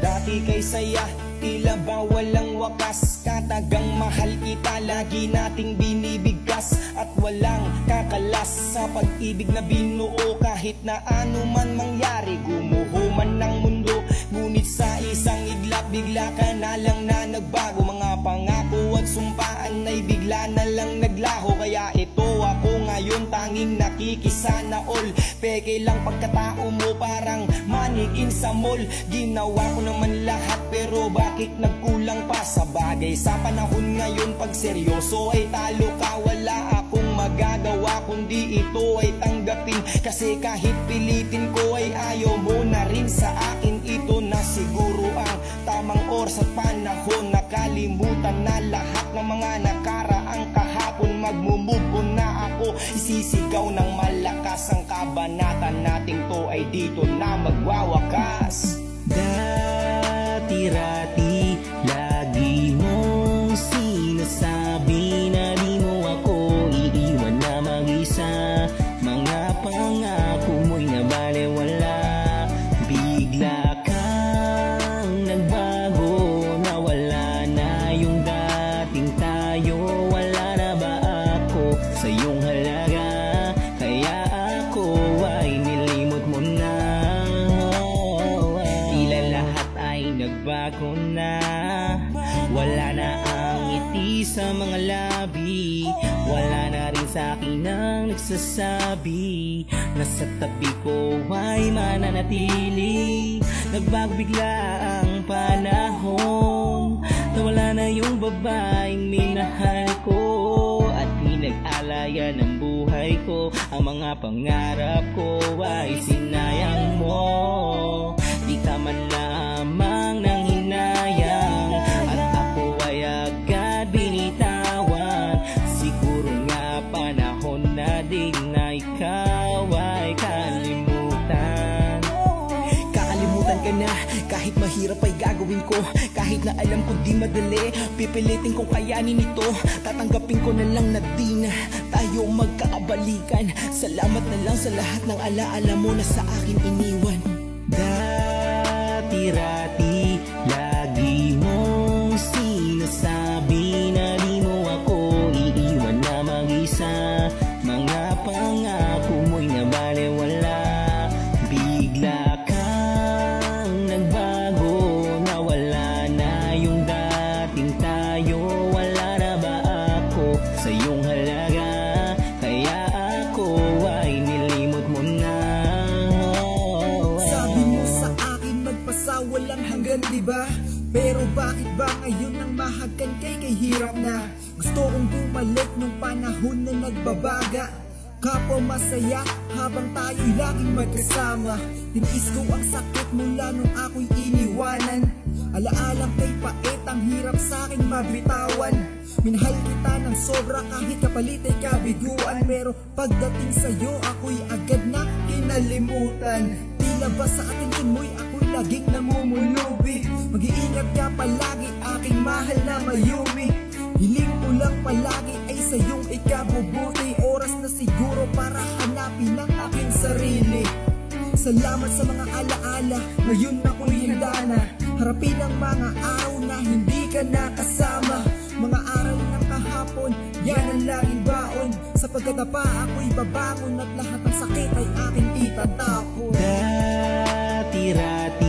dati kay saya, tila ba walang wakas. Katagang mahal kita, lagi nating binibigkas. At walang kakalas sa pag-ibig na binuo. Kahit na ano man mangyari, gumuho man ng mundo. Ngunit sa isang iglap, bigla ka na lang na nagbago. Mga pangako at sumpaan ay bigla na lang naglaho. Kaya ito ako ngayon, tanging nakikisana all. Peke lang pagkatao mo, parang manikin sa mall. Ginawa ko naman lahat, pero bakit nagkulang pa? Sa bagay sa panahon ngayon, pag seryoso ay talo ka. Wala akong magagawa kundi ito ay tanggapin. Kasi kahit pilitin ko ay ayaw mo na rin sa akin. Ito na siguro ang tamang oras at panahon. Nakalimutan na lahat ng mga nakaraang kahapon. Magmumove on na ako, isisigaw ng malakas. Ang kabanatan nating to ay dito na magwawakas. Dati-rati, lagi mong sinasabi na di mo ako iiwan na mag-isa. Mga pangako mo'y nabalewala. Bigla kang nagbago, nawala na yung dating tayo. Wala na ba ako sa iyong halaga? Kaya ako ay nilimot mo na. Tila lahat ay nagbago na. Wala na ang ngiti sa mga labi. Wala na rin sa akin ang nagsasabi na sa tabi ko ay mananatili. Nagbago bigla ang panahon. Nawala na yung babaeng minahal ko. At pinag-alaya ng buhay ko. Ang mga pangarap ko ay sinayang mo. Di ka man lamang nang hinayang. At ako ay agad binitawan. Siguro nga panahon na din na ikaw ay kalimutan. Kakalimutan ka na, kahit mahirap ay gagawin ko. Kahit na alam ko di madali, pipilitin kong kayanin ito. Tatanggapin ko na lang na di na tayo magkakabalikan. Salamat na lang sa lahat ng alaala mo na sa akin iniwan. Dati-rati, lagi mong sinasabi na di mo ako iiwan na mag-isa. Mga pangako mo'y nabalewala. Bigla kang nagbago, nawala na yung dating tayo. Wala na ba ako sa iyong halaga? Kaya ako ay nilimot mo na. Sabi mo sa akin magpasawalang hanggan, diba? Pero bakit ba ngayon nang mahagkan kay hirap na? Gusto kong bumalik nung panahon na nagbabaga. Kapwa masaya habang tayo'y laging magkasama. Tinis ko ang sakit mula nung ako'y iniwanan. Alaalang kay pait, ang hirap sa'king mabitawan. Minahal kita ng sobra kahit kapalit ay kabiguan. Pero pagdating sa'yo ako'y agad na kinalimutan. Tila ba sa atensyon mo'y ako'y laging namumulubi. Mag-iingat ka palagi aking mahal na Mayumi. Hiling ko lang palagi ay sa iyong ikabubuti. Oras na siguro para hanapin ang aking sarili. Salamat sa mga alaala, ngayon ako'y handa na. Harapin ang mga araw na hindi ka nakasama. Mga araw ng kahapon, yan ang laging baon. Sa pagkatapa ako'y babangon at lahat ng sakit ay aking itatapon. Dati-rati,